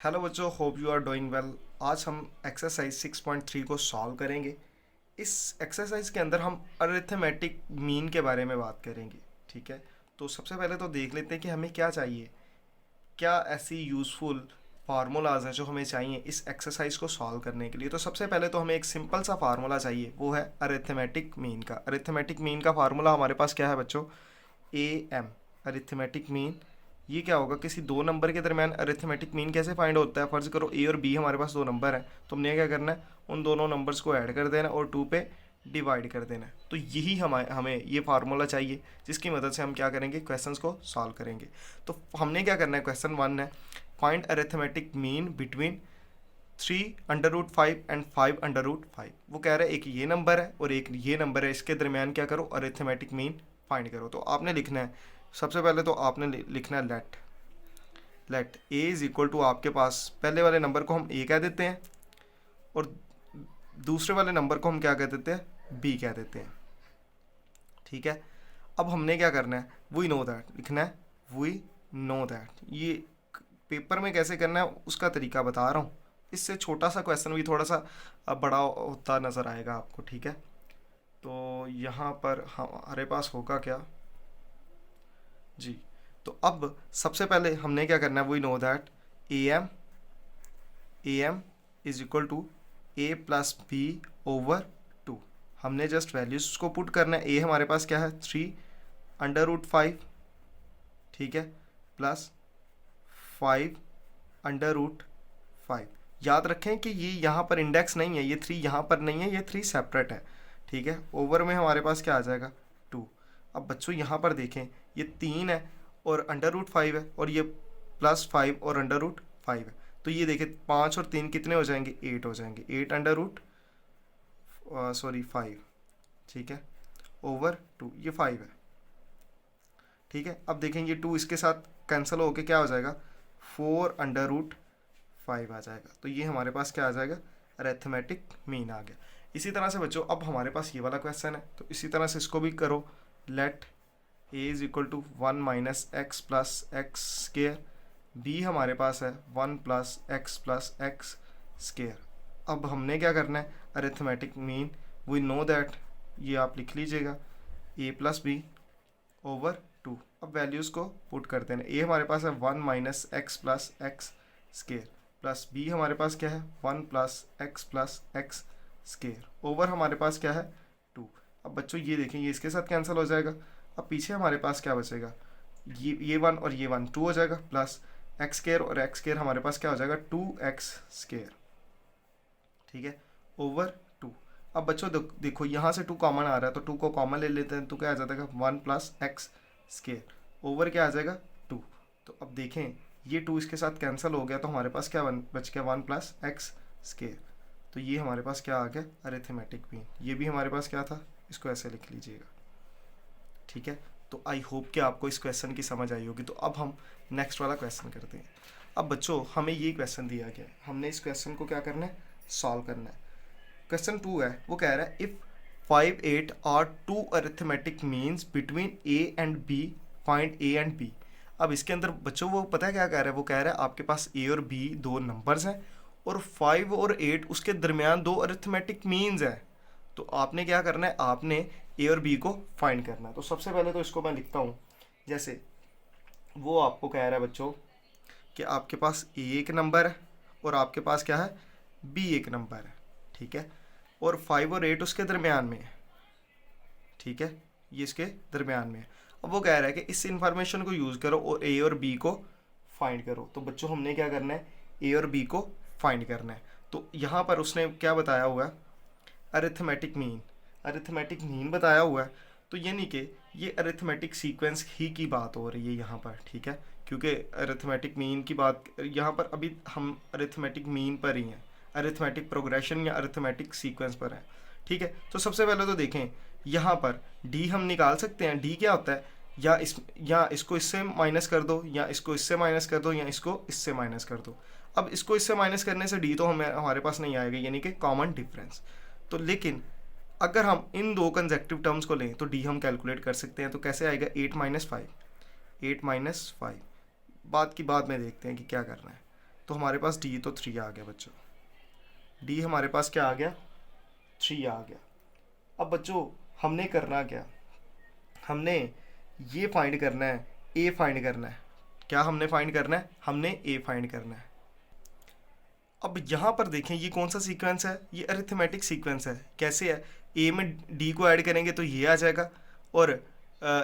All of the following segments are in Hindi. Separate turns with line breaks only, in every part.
हेलो बच्चों, hope you are doing well. आज हम एक्सरसाइज 6.3 को सॉल्व करेंगे। इस एक्सरसाइज के अंदर हम अरिथमेटिक मीन के बारे में बात करेंगे। ठीक है, तो सबसे पहले तो देख लेते हैं कि हमें क्या चाहिए। क्या ऐसी यूज़फुल फार्मूलाज हैं जो हमें चाहिए इस एक्सरसाइज को सॉल्व करने के लिए। तो सबसे पहले तो हमें एक सिंपल सा फार्मूला चाहिए, वो है अरिथमेटिक मीन का। अरिथमेटिक मीन का फार्मूला हमारे पास क्या है बच्चों? A M. अरिथमेटिक मीन ये क्या होगा? किसी दो नंबर के दरमियान अरिथमेटिक मीन कैसे फाइंड होता है? फर्ज करो ए और बी हमारे पास दो नंबर हैं, तो हमने क्या करना है, उन दोनों नंबर्स को ऐड कर देना और 2 पे डिवाइड कर देना है। तो यही हमें ये फार्मूला चाहिए जिसकी मदद से हम क्या करेंगे, क्वेश्चंस को सॉल्व करेंगे। तो हमने क्या करना है, क्वेश्चन 1 है, find arithmetic mean between 3√5 and 5√5। वो कह रहा है एक ये नंबर है और एक ये नंबर है, इसके दरमियान क्या करो, अरिथमेटिक मीन फाइंड करो। तो आपने लिखना है, सबसे पहले तो आपने लिखना है let A is equal to, आपके पास पहले वाले नंबर को हम ए कह देते हैं और दूसरे वाले नंबर को हम क्या कह देते हैं, बी कह देते हैं। ठीक है, अब हमने क्या करना है, वी नो दैट लिखना है, वी नो दैट। ये पेपर में कैसे करना है उसका तरीका बता रहा हूँ। इससे छोटा सा क्वेश्चन भी थोड़ा सा बड़ा होता नज़र आएगा आपको। ठीक है, तो यहाँ पर हमारे पास होगा क्या जी। तो अब सबसे पहले हमने क्या करना है, we know that A M is equal to A plus B over 2। हमने जस्ट वैल्यूज को पुट करना है। ए हमारे पास क्या है, 3√5, ठीक है, प्लस 5√5। याद रखें कि ये यहाँ पर इंडेक्स नहीं है, ये 3 यहाँ पर नहीं है, ये 3 सेपरेट है। ठीक है, ओवर में हमारे पास क्या आ जाएगा, 2। अब बच्चों यहाँ पर देखें, ये 3 है और √5 है, और ये +5 और √5 है। तो ये देखें 5 और 3 कितने हो जाएंगे, 8 हो जाएंगे। 5, ठीक है, ओवर 2, ये 5 है। ठीक है, अब देखेंगे 2 इसके साथ कैंसिल होके क्या हो जाएगा, 4√5 आ जाएगा। तो ये हमारे पास क्या आ जाएगा, अरिथमेटिक मीन आ गया। इसी तरह से बच्चों अब हमारे पास ये वाला क्वेश्चन है, तो इसी तरह से इसको भी करो। Let A is equal to 1 minus X plus X square, B हमारे पास है 1 प्लस एक्स स्केयर। अब हमने क्या करना है, arithmetic mean, we know that, ये आप लिख लीजिएगा, ए प्लस बी ओवर 2। अब वैल्यूज़ को पुट करते हैं। ए हमारे पास है 1 minus X plus X square, plus B हमारे पास क्या है, 1 प्लस एक्स स्केयर, ओवर हमारे पास क्या है, 2। अब बच्चों ये देखें, ये इसके साथ कैंसिल हो जाएगा। अब पीछे हमारे पास क्या बचेगा, ये 1 और ये 1, 2 हो जाएगा, प्लस एक्स स्केयर और एक्स स्केयर हमारे पास क्या हो जाएगा, 2x स्केयर। ठीक है, ओवर 2। अब बच्चों देखो यहाँ से 2 कॉमन आ रहा है, तो 2 को कॉमन ले लेते हैं, तो क्या आ जाएगा, 1 प्लस एक्स स्केयर, ओवर क्या आ जाएगा, 2। तो अब देखें ये 2 इसके साथ कैंसिल हो गया, तो हमारे पास क्या बच गया, 1 प्लस एक्स स्केयर। तो ये हमारे पास क्या आ गया, अरिथमेटिक मीन। ये भी हमारे पास क्या था, इसको ऐसे लिख लीजिएगा। ठीक है, तो आई होप कि आपको इस क्वेश्चन की समझ आई होगी। तो अब हम नेक्स्ट वाला क्वेश्चन करते हैं। अब बच्चों हमें ये क्वेश्चन दिया गया है, हमने इस क्वेश्चन को क्या करना है, सॉल्व करना है। क्वेश्चन 2 है, वो कह रहा है if 5, 8 are 2 arithmetic means between A and B, find A and B. अब इसके अंदर बच्चों वो पता है क्या कह रहा है, वो कह रहा है आपके पास ए और बी दो नंबर्स हैं और 5 और 8 उसके दरमियान दो अरिथमेटिक मीन्स हैं। तो आपने क्या करना है, आपने ए और बी को फाइंड करना है। तो सबसे पहले तो इसको मैं लिखता हूँ, जैसे वो आपको कह रहा है बच्चों कि आपके पास ए एक नंबर है और आपके पास क्या है, बी एक नंबर है। ठीक है, और 5 और 8 उसके दरमियान में है। ठीक है, ये इसके दरमियान में है। अब वो कह रहा है कि इस इंफॉर्मेशन को यूज़ करो और ए और बी को फाइंड करो। तो बच्चों हमने क्या करना है, ए और बी को फाइंड करना है। तो यहाँ पर उसने क्या बताया हुआ है, अरिथमेटिक मीन बताया हुआ है। तो यानी कि ये अरिथमेटिक सीक्वेंस ही की बात हो रही है यहाँ पर। ठीक है, क्योंकि अरिथमेटिक मीन की बात यहाँ पर अभी हम अरिथमेटिक मीन पर ही हैं, अरिथमेटिक प्रोग्रेशन या अरिथमेटिक सीक्वेंस पर है। ठीक है, तो सबसे पहले तो देखें यहाँ पर डी हम निकाल सकते हैं। डी क्या होता है, या इसको इससे माइनस कर दो, या इसको इससे माइनस कर दो, या इसको इससे माइनस कर दो। अब इसको इससे माइनस करने से डी तो हमारे पास नहीं आएगा, यानी कि कॉमन डिफरेंस। तो लेकिन अगर हम इन दो कंजेक्टिव टर्म्स को लें तो डी हम कैलकुलेट कर सकते हैं। तो कैसे आएगा, 8 - 5, 8 - 5। बात की बाद में देखते हैं कि क्या करना है। तो हमारे पास डी तो 3 आ गया बच्चों। डी हमारे पास क्या आ गया, 3 आ गया। अब बच्चों हमने करना क्या, हमने ये फाइंड करना है, ए फाइंड करना है। क्या हमने फाइंड करना है, हमने ए फाइंड करना है। अब यहाँ पर देखें ये कौन सा सीक्वेंस है, ये अरिथमेटिक सीक्वेंस है। कैसे है, ए में डी को ऐड करेंगे तो ये आ जाएगा, और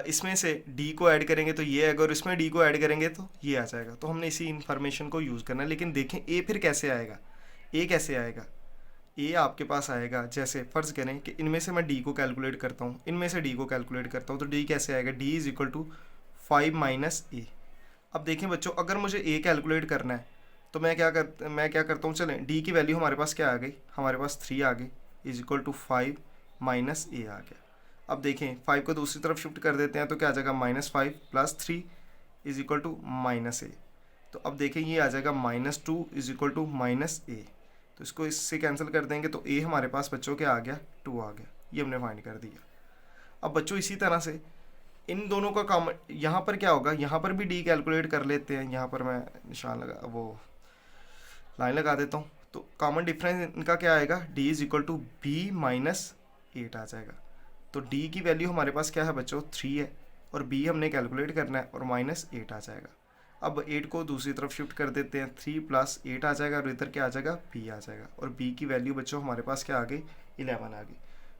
इसमें से डी को ऐड करेंगे तो ये आएगा, और इसमें डी को ऐड करेंगे तो ये आ जाएगा। तो हमने इसी इन्फॉर्मेशन को यूज़ करना है। लेकिन देखें ए फिर कैसे आएगा, ए कैसे आएगा, ए आपके पास आएगा जैसे फ़र्ज़ करें कि इनमें से मैं डी को कैलकुलेट करता हूँ, इनमें से डी को कैलकुलेट करता हूँ, तो डी कैसे आएगा, D is equal to 5 minus A. अब देखें बच्चों अगर मुझे ए कैलकुलेट करना है तो मैं क्या करता हूँ, चलें डी की वैल्यू हमारे पास क्या आ गई, हमारे पास 3 आ गई, इज इक्वल टू 5 माइनस ए आ गया। अब देखें 5 को दूसरी तरफ शिफ्ट कर देते हैं तो क्या आ जाएगा, -5 + 3 इज इक्वल टू -a। तो अब देखें ये आ जाएगा -2 इज इक्वल टू -a। तो इसको इससे कैंसिल कर देंगे तो a हमारे पास बच्चों क्या आ गया, 2 आ गया। ये हमने फाइंड कर दिया। अब बच्चों इसी तरह से इन दोनों का कॉमन, यहाँ पर क्या होगा, यहाँ पर भी डी कैलकुलेट कर लेते हैं। यहाँ पर मैं निशान लगा, वो लाइन लगा देता हूँ। तो कॉमन डिफरेंस इनका क्या आएगा, D is equal to B -8 आ जाएगा। तो डी की वैल्यू हमारे पास क्या है बच्चों, 3 है, और बी हमने कैलकुलेट करना है, और -8 आ जाएगा। अब 8 को दूसरी तरफ शिफ्ट कर देते हैं, 3 + 8 आ जाएगा, और इधर क्या आ जाएगा, बी आ जाएगा। और बी की वैल्यू बच्चों हमारे पास क्या आ गई, 11 आ गई।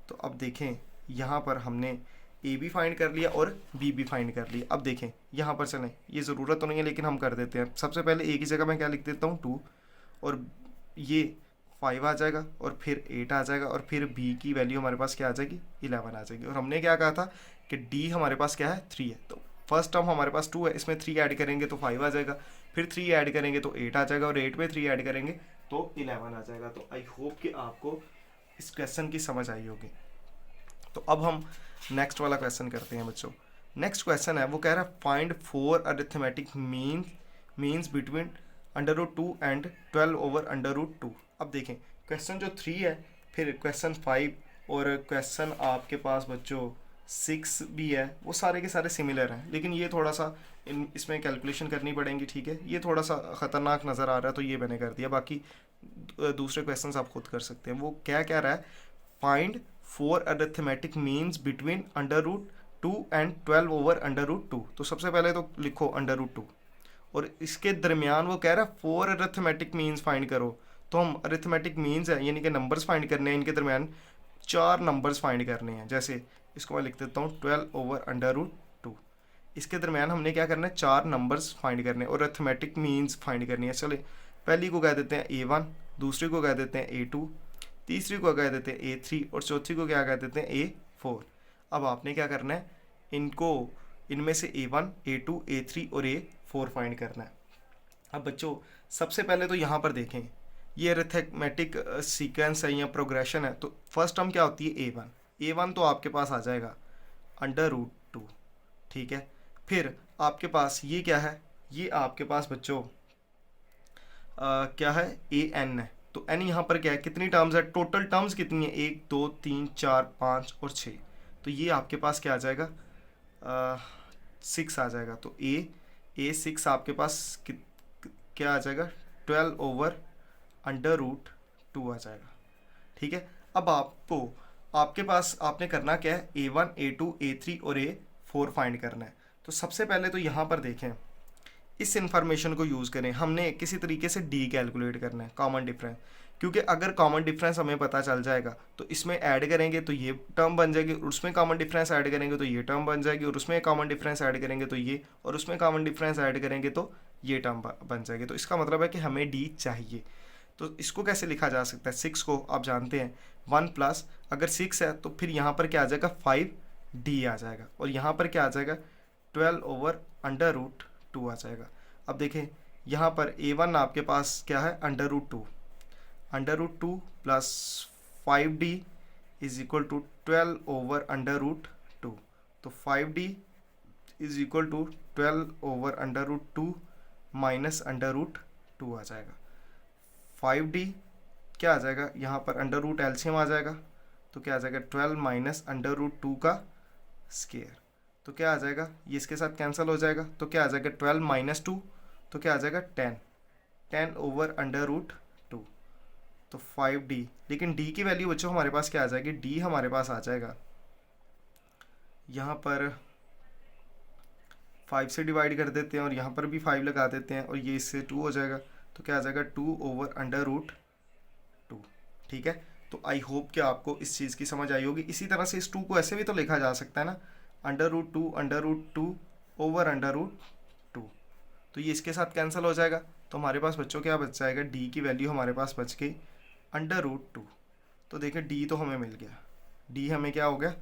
तो अब देखें यहाँ पर हमने ए भी फाइंड कर लिया और बी भी फाइंड कर लिया। अब देखें यहाँ पर चलें, ये ज़रूरत तो नहीं है लेकिन हम कर देते हैं। सबसे पहले ए की जगह मैं क्या लिख देता हूँ, 2, और ये 5 आ जाएगा, और फिर 8 आ जाएगा, और फिर बी की वैल्यू हमारे पास क्या आ जाएगी, 11 आ जाएगी। और हमने क्या कहा था कि डी हमारे पास क्या है, 3 है। तो फर्स्ट टर्म हमारे पास 2 है, इसमें 3 ऐड करेंगे तो 5 आ जाएगा, फिर 3 ऐड करेंगे तो 8 आ जाएगा, और 8 में 3 ऐड करेंगे तो 11 आ जाएगा। तो आई होप कि आपको इस क्वेश्चन की समझ आई होगी। तो अब हम नेक्स्ट वाला क्वेश्चन करते हैं बच्चों। नेक्स्ट क्वेश्चन है, वो कह रहा है find 4 arithmetic means between √2 and 12/√2। अब देखें क्वेश्चन जो 3 है, फिर क्वेश्चन 5 और क्वेश्चन आपके पास बच्चों 6 भी है, वो सारे के सारे सिमिलर हैं। लेकिन ये थोड़ा सा इसमें कैलकुलेशन करनी पड़ेंगी, ठीक है। ये थोड़ा सा ख़तरनाक नज़र आ रहा है तो ये मैंने कर दिया, बाकी दूसरे क्वेश्चन आप खुद कर सकते हैं। वो क्या कह रहा है, find 4 arithmetic means between √2 and 12/√2। तो सबसे पहले तो लिखो √2, और इसके दरमियान वो कह रहा है 4 अरिथमेटिक मीन्स फाइंड करो। तो हम अरिथमेटिक मीन्स है यानी कि नंबर्स फाइंड करने हैं, इनके दरमियान 4 नंबर्स फाइंड करने हैं। जैसे इसको मैं लिख देता हूँ 12/√2। इसके दरमियान हमने क्या करना है, 4 नंबर्स फाइंड करने और अरिथमेटिक मीन्स फाइंड करनी है। चले पहली को कह देते हैं A1, दूसरी को कह देते हैं A2, तीसरी को कह देते हैं A3, और चौथी को क्या कह देते हैं A4। अब आपने क्या करना है, इनमें से A1, A2, A3 और A4 फाइंड करना है। अब बच्चों सबसे पहले तो यहाँ पर देखें, ये अरिथमेटिक सीक्वेंस है या प्रोग्रेशन है। तो फर्स्ट टर्म क्या होती है, A1 तो आपके पास आ जाएगा √2, ठीक है। फिर आपके पास ये क्या है, ये आपके पास बच्चों क्या है, AN है। तो n यहाँ पर क्या है, कितनी टर्म्स है, टोटल टर्म्स कितनी है, 1 2 3 4 5 और 6। तो ये आपके पास क्या आ जाएगा, 6 आ जाएगा। तो A6 आपके पास क्या आ जाएगा, 12/√2 आ जाएगा, ठीक है। अब आपके पास आपने करना क्या है, A1, A2, A3 और A4 फाइंड करना है। तो सबसे पहले तो यहाँ पर देखें, इस इंफॉर्मेशन को यूज़ करें, हमने किसी तरीके से डी कैलकुलेट करना है, कॉमन डिफरेंस। क्योंकि अगर कॉमन डिफरेंस हमें पता चल जाएगा तो इसमें ऐड करेंगे तो ये टर्म बन जाएगी, और उसमें कॉमन डिफरेंस ऐड करेंगे तो ये टर्म बन जाएगी, और उसमें कॉमन डिफरेंस ऐड करेंगे तो ये, और उसमें कॉमन डिफरेंस ऐड करेंगे तो ये टर्म बन जाएगी। तो इसका मतलब है कि हमें डी चाहिए। तो इसको कैसे लिखा जा सकता है, 6 को आप जानते हैं 1 प्लस, अगर 6 है तो फिर यहाँ पर क्या आ जाएगा, 5D आ जाएगा, और यहाँ पर क्या आ जाएगा, 12/√2 आ जाएगा। अब देखें यहाँ पर A1 आपके पास क्या है, √2 plus 5D is equal to 12/√2। तो 5D is equal to 12/√2 minus √2 आ जाएगा। 5D क्या आ जाएगा, यहाँ पर अंडर एलसीएम आ जाएगा, तो क्या आ जाएगा, 12 माइनस √2 का स्क्वायर। तो क्या आ जाएगा, ये इसके साथ कैंसिल हो जाएगा, तो क्या आ जाएगा 12 - 2, तो क्या आ जाएगा 10। 10/√2, तो 5d। लेकिन d की वैल्यू बच्चों हमारे पास क्या आ जाएगी, d हमारे पास आ जाएगा यहाँ पर 5 से डिवाइड कर देते हैं और यहाँ पर भी 5 लगा देते हैं और ये इससे 2 हो जाएगा, तो क्या आ जाएगा 2/√2। ठीक है, तो आई होप कि आपको इस चीज़ की समझ आई होगी। इसी तरह से इस 2 को ऐसे भी तो लिखा जा सकता है ना, √2/√2 तो ये इसके साथ कैंसिल हो जाएगा। तो हमारे पास बच्चों क्या बच जाएगा, d की वैल्यू हमारे पास बच गई √2। तो देखिए d तो हमें मिल गया, d हमें क्या हो गया,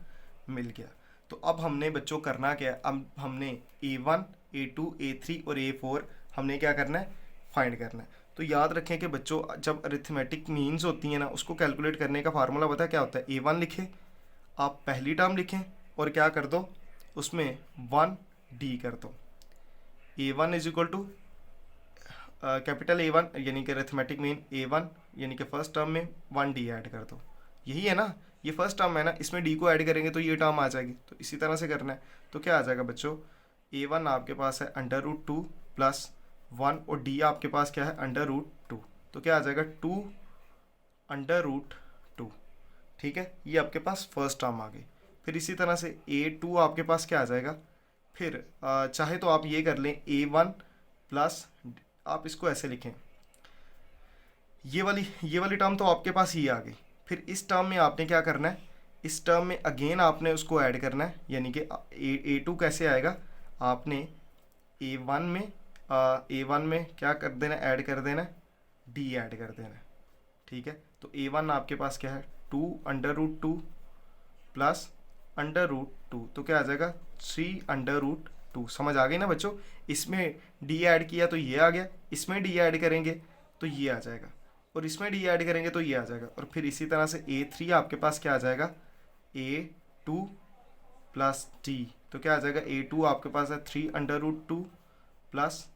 मिल गया। तो अब हमने बच्चों करना क्या है, अब हमने a1 a2 a3 और a4 हमने क्या करना है, फाइंड करना है। तो याद रखें कि बच्चों जब अरिथमेटिक मीन्स होती हैं ना, उसको कैलकुलेट करने का फार्मूला पता क्या होता है, a1 लिखें, आप पहली टर्म लिखें और क्या कर दो, उसमें 1d कर दो। a1 is equal to capital A1 यानी कि अरिथमेटिक मीन A1 यानी कि फर्स्ट टर्म में 1d ऐड कर दो। यही है ना, ये फर्स्ट टर्म है ना, इसमें d को ऐड करेंगे तो ये टर्म आ जाएगी। तो इसी तरह से करना है। तो क्या आ जाएगा बच्चों, A1 आपके पास है √2 + 1 और d आपके पास क्या है, √2। तो क्या आ जाएगा 2/√2। ठीक है, ये आपके पास फर्स्ट टर्म आ गई। फिर इसी तरह से A2 आपके पास क्या आ जाएगा, फिर चाहे तो आप ये कर लें A1 प्लस, आप इसको ऐसे लिखें, ये वाली टर्म तो आपके पास ये आ गई। फिर इस टर्म में आपने क्या करना है, इस टर्म में अगेन आपने उसको ऐड करना है, यानी कि A2 कैसे आएगा, आपने A1 में क्या कर देना, ऐड कर देना, d ऐड कर देना। ठीक है, तो A1 आपके पास क्या है 2/√2 प्लस √2, तो क्या आ जाएगा 3/√2। समझ आ गई ना बच्चों, इसमें d ऐड किया तो ये आ गया, इसमें d ऐड करेंगे तो ये आ जाएगा, और इसमें d ऐड करेंगे तो ये आ जाएगा। और फिर इसी तरह से A3 आपके पास क्या आ जाएगा, A2 प्लस d, तो क्या आ जाएगा A2 आपके पास है 3/√2 प्लस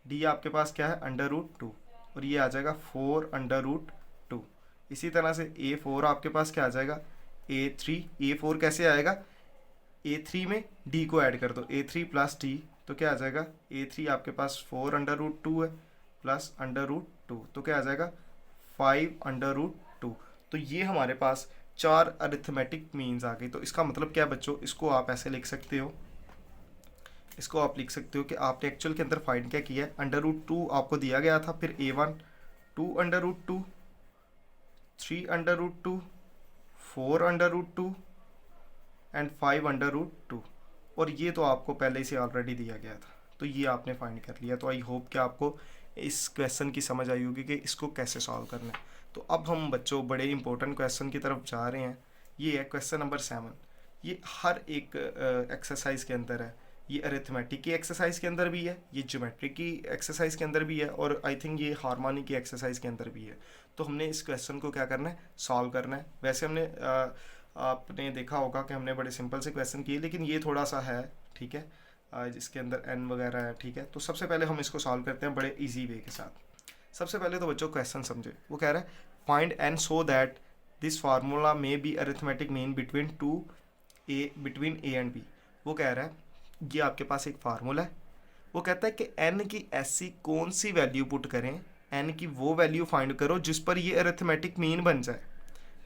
d आपके पास क्या है √2, और ये आ जाएगा 4/√2। इसी तरह से A4 आपके पास क्या आ जाएगा, A4 कैसे आएगा, A3 में d को ऐड कर दो, A3 प्लस d, तो क्या आ जाएगा A3 आपके पास 4/√2 है प्लस √2, तो क्या आ जाएगा 5/√2। तो ये हमारे पास 4 अरिथमेटिक मीन्स आ गई। तो इसका मतलब क्या है बच्चों, इसको आप ऐसे लिख सकते हो, इसको आप लिख सकते हो कि आपने एक्चुअल के अंदर फाइंड क्या किया है, √2 आपको दिया गया था, फिर A1 2/√2 3/√2 4/√2 एंड 5/√2, और ये तो आपको पहले से ऑलरेडी दिया गया था, तो ये आपने फाइंड कर लिया। तो आई होप कि आपको इस क्वेश्चन की समझ आई होगी कि इसको कैसे सॉल्व करना है। तो अब हम बच्चों बड़े इंपॉर्टेंट क्वेश्चन की तरफ जा रहे हैं। ये है क्वेश्चन नंबर 7। ये हर एक एक्सरसाइज के अंदर है, ये अरिथमेटिक की एक्सरसाइज के अंदर भी है, ये ज्योमेट्री की एक्सरसाइज के अंदर भी है, और आई थिंक ये हार्मोनी की एक्सरसाइज के अंदर भी है। तो हमने इस क्वेश्चन को क्या करना है, सॉल्व करना है। वैसे हमने आपने देखा होगा कि हमने बड़े सिंपल से क्वेश्चन किए, लेकिन ये थोड़ा सा है, ठीक है, जिसके अंदर n वगैरह है। ठीक है, तो सबसे पहले हम इसको सॉल्व करते हैं बड़े इजी वे के साथ। सबसे पहले तो बच्चों क्वेश्चन समझे, वो कह रहा है find n so that this formula may be arithmetic mean between a and b। वो कह रहा है ये आपके पास एक फार्मूला है, वो कहता है कि n की ऐसी कौन सी वैल्यू पुट करें, n की वो वैल्यू फाइंड करो जिस पर ये अरिथमेटिक मीन बन जाए,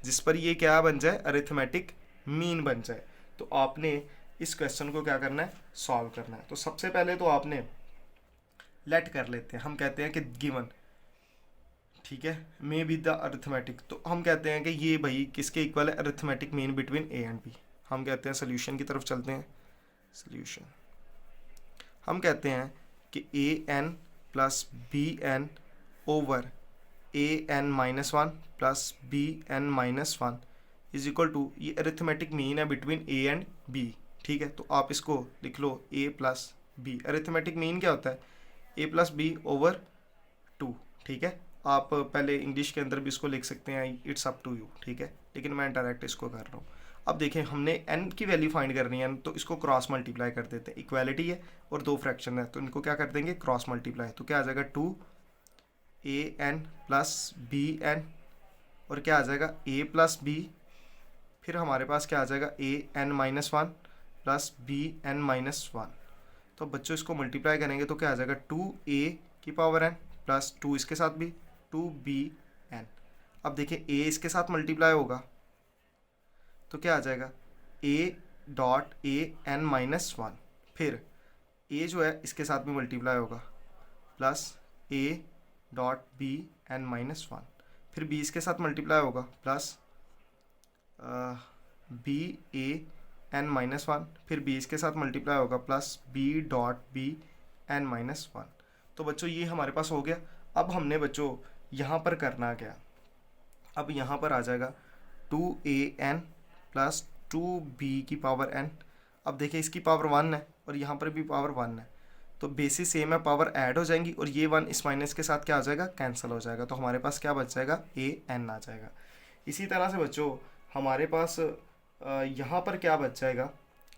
जिस पर ये क्या बन जाए, अरिथमेटिक मीन बन जाए। तो आपने इस क्वेश्चन को क्या करना है, सॉल्व करना है। तो सबसे पहले तो आपने लेट कर लेते हैं, हम कहते हैं कि गिवन, ठीक है, मे बी द अरिथमेटिक, तो हम कहते हैं कि ये भाई किसके इक्वल है, arithmetic mean between a and b। हम कहते हैं सोल्यूशन की तरफ चलते हैं। सोल्यूशन हम कहते हैं कि an plus bn over an-1 plus bn-1 is equal to, ये अरिथमेटिक मीन है बिटवीन a एंड b। ठीक है, तो आप इसको लिख लो a plus b। Arithmetic mean क्या होता है, a प्लस b ओवर 2। ठीक है, आप पहले इंग्लिश के अंदर भी इसको लिख सकते हैं, इट्स अप टू यू। ठीक है, लेकिन मैं डायरेक्ट इसको कर रहा हूँ। अब देखें, हमने n की वैल्यू फाइंड करनी है, तो इसको क्रॉस मल्टीप्लाई कर देते हैं। इक्वालिटी है और दो फ्रैक्शन है, तो इनको क्या कर देंगे, क्रॉस मल्टीप्लाई। तो क्या आ जाएगा 2an प्लस bn, और क्या आ जाएगा a प्लस b, फिर हमारे पास क्या आ जाएगा an-1 प्लस bn-1। तो बच्चों इसको मल्टीप्लाई करेंगे तो क्या आ जाएगा 2a की पावर n प्लस 2 इसके साथ भी 2bn। अब देखिए a इसके साथ मल्टीप्लाई होगा तो क्या आ जाएगा a dot a n minus one, फिर a जो है इसके साथ भी मल्टीप्लाई होगा plus a dot b n minus one, फिर b इसके साथ मल्टीप्लाई होगा plus b a n minus one, फिर b इसके साथ मल्टीप्लाई होगा plus b dot b n minus one. तो बच्चों ये हमारे पास हो गया। अब हमने बच्चों यहाँ पर करना क्या, अब यहाँ पर आ जाएगा 2an प्लस 2b की पावर n। अब देखिए इसकी पावर 1 है और यहाँ पर भी पावर 1 है, तो बेसिस सेम है, पावर ऐड हो जाएंगी और ये 1 इस माइनस के साथ क्या हो जाएगा, कैंसिल हो जाएगा। तो हमारे पास क्या बच जाएगा, an आ जाएगा। इसी तरह से बच्चों हमारे पास यहाँ पर क्या बच जाएगा,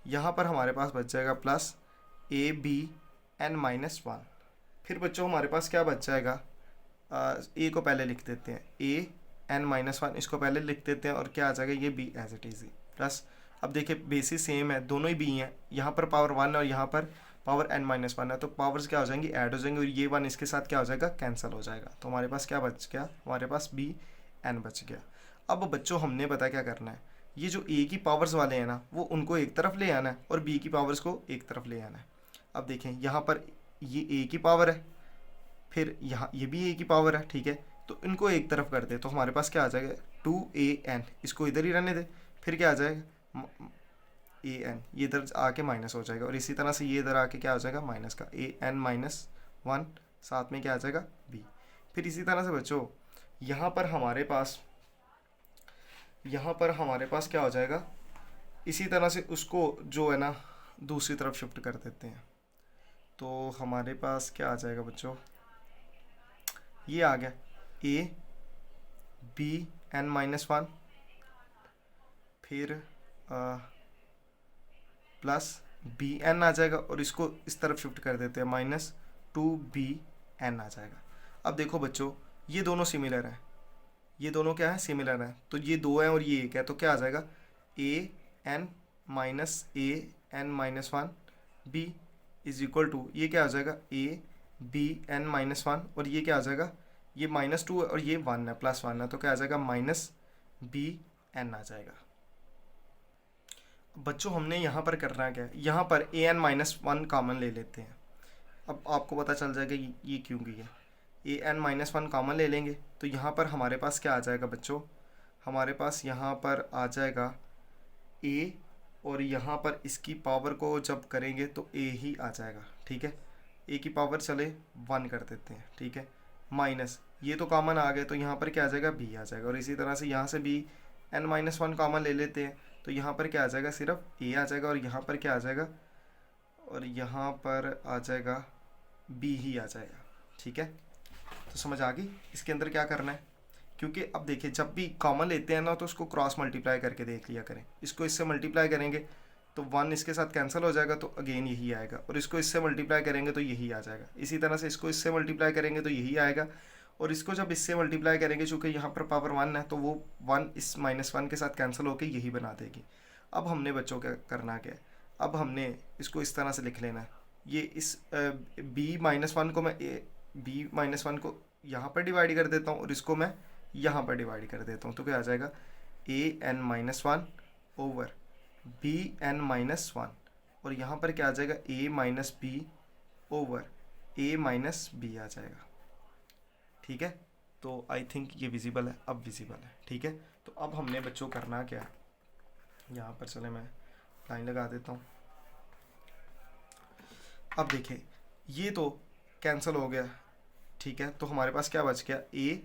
यहाँ पर हमारे पास बच जाएगा प्लस abn माइनस वन। फिर बच्चों हमारे पास क्या बच जाएगा, a को पहले लिख देते हैं an माइनस वन, इसको पहले लिख देते हैं और क्या आ जाएगा, ये b as it is plus. अब देखिए बेसिस सेम है, दोनों ही b हैं, यहाँ पर पावर 1 है और यहाँ पर पावर n माइनस वन है, तो पावर्स क्या हो जाएंगी, ऐड हो जाएंगे और ये 1 इसके साथ क्या हो जाएगा, कैंसिल हो जाएगा। तो हमारे पास क्या बच गया, हमारे पास bn बच गया। अब बच्चों हमने पता क्या करना है, ये जो a की पावर्स वाले हैं ना वो उनको एक तरफ ले आना है और b की पावर्स को एक तरफ ले आना है। अब देखें यहाँ पर ये a की पावर है, फिर यहाँ ये भी a की पावर है, ठीक है, तो इनको एक तरफ कर दे तो हमारे पास क्या आ जाएगा 2an, इसको इधर ही रहने दे, फिर क्या आ जाएगा an, ये इधर आके माइनस हो जाएगा और इसी तरह से ये इधर आके क्या हो जाएगा माइनस का an माइनस वन, साथ में क्या आ जाएगा b। फिर इसी तरह से बच्चों यहाँ पर हमारे पास क्या हो जाएगा, इसी तरह से उसको जो है ना दूसरी तरफ शिफ्ट कर देते हैं, तो हमारे पास क्या आ जाएगा बच्चों, ये आ गया a b n minus one, फिर प्लस बी एन आ जाएगा और इसको इस तरफ शिफ्ट कर देते हैं माइनस 2bn आ जाएगा। अब देखो बच्चों ये दोनों सिमिलर हैं, ये दोनों क्या है, सिमिलर हैं, तो ये 2 है और ये 1 है, तो क्या आ जाएगा an minus an minus one b is equal to, ये क्या आ जाएगा abn माइनस वन और ये क्या आ जाएगा, ये -2 है और ये 1 है, +1 है, तो क्या आ जाएगा -bn आ जाएगा। बच्चों हमने यहाँ पर करना क्या है, यहाँ पर an माइनस वन कॉमन ले लेते हैं। अब आपको पता चल जाएगा ये क्यों की है, an माइनस वन कॉमन ले लेंगे तो यहाँ पर हमारे पास क्या आ जाएगा बच्चों, हमारे पास यहाँ पर आ जाएगा a और यहाँ पर इसकी पावर को जब करेंगे तो a ही आ जाएगा, ठीक है, a की पावर चले 1 कर देते हैं, ठीक है, माइनस ये तो कॉमन आ गए तो यहाँ पर क्या आ जाएगा b आ जाएगा और इसी तरह से यहाँ से भी n माइनस वन कॉमन ले लेते हैं तो यहाँ पर क्या आ जाएगा, सिर्फ a आ जाएगा और यहाँ पर क्या आ जाएगा, और यहाँ पर आ जाएगा b ही आ जाएगा, ठीक है। तो समझ आ गई इसके अंदर क्या करना है, क्योंकि अब देखिए जब भी कॉमन लेते हैं ना तो उसको क्रॉस मल्टीप्लाई करके देख लिया करें, इसको इससे मल्टीप्लाई करेंगे तो 1 इसके साथ कैंसिल हो जाएगा तो अगेन यही आएगा, और इसको इससे मल्टीप्लाई करेंगे तो यही आ जाएगा, इसी तरह से इसको इससे मल्टीप्लाई करेंगे तो यही आएगा, और इसको जब इससे मल्टीप्लाई करेंगे चूँकि यहाँ पर पावर 1 है तो वो 1 इस -1 के साथ कैंसिल होकर यही बना देगी। अब हमने बच्चों क्या करना क्या है, अब हमने इसको इस तरह से लिख लेना है, ये इस b-1 को मैं b-1 को यहाँ पर डिवाइड कर देता हूँ और इसको मैं यहाँ पर डिवाइड कर देता हूँ, तो क्या आ जाएगा an minus one over bn minus one, और यहाँ पर क्या आ जाएगा a minus B over a minus B आ जाएगा, ठीक है। तो आई थिंक ये विजिबल है, अब विजिबल है, ठीक है। तो अब हमने बच्चों करना क्या है, यहाँ पर चले मैं लाइन लगा देता हूँ। अब देखिए ये तो कैंसिल हो गया, ठीक है, तो हमारे पास क्या बच गया a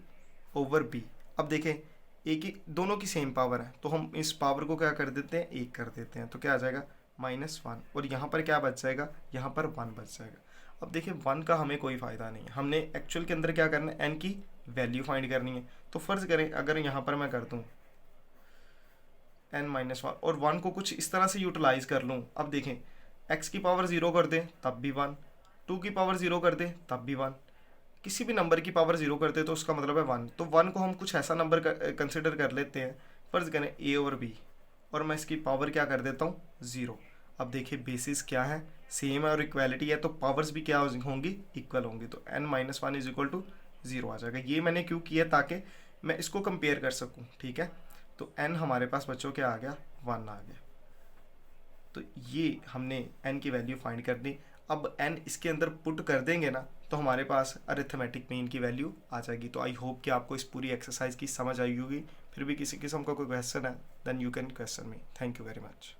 ओवर b। अब देखें a की दोनों की सेम पावर है तो हम इस पावर को क्या कर देते हैं, 1 कर देते हैं, तो क्या आ जाएगा -1, और यहाँ पर क्या बच जाएगा, यहाँ पर 1 बच जाएगा। अब देखिए 1 का हमें कोई फ़ायदा नहीं है, हमने एक्चुअल के अंदर क्या करना है, n की वैल्यू फाइंड करनी है। तो फ़र्ज़ करें अगर यहाँ पर मैं कर दूँ n-1 और 1 को कुछ इस तरह से यूटिलाइज़ कर लूँ। अब देखें x की पावर 0 कर दें तब भी 1, 2 की पावर 0 कर दें तब भी 1, किसी भी नंबर की पावर 0 कर दे तो उसका मतलब है 1। तो 1 को हम कुछ ऐसा नंबर कंसिडर कर लेते हैं, फ़र्ज़ करें a और b, और मैं इसकी पावर क्या कर देता हूँ 0। अब देखिए बेसिस क्या है, सेम है और इक्वालिटी है, तो पावर्स भी क्या होंगी, इक्वल होंगी। तो n-1 is equal to zero आ जाएगा। ये मैंने क्यों किया, ताकि मैं इसको कंपेयर कर सकूं, ठीक है। तो n हमारे पास बच्चों क्या आ गया, 1 आ गया। तो ये हमने n की वैल्यू फाइंड कर दी। अब n इसके अंदर पुट कर देंगे ना, तो हमारे पास अरिथमेटिक मीन की वैल्यू आ जाएगी। तो आई होप कि आपको इस पूरी एक्सरसाइज की समझ आई होगी। फिर भी किसी किस्म का कोई क्वेश्चन है, then you can question me. Thank you very much.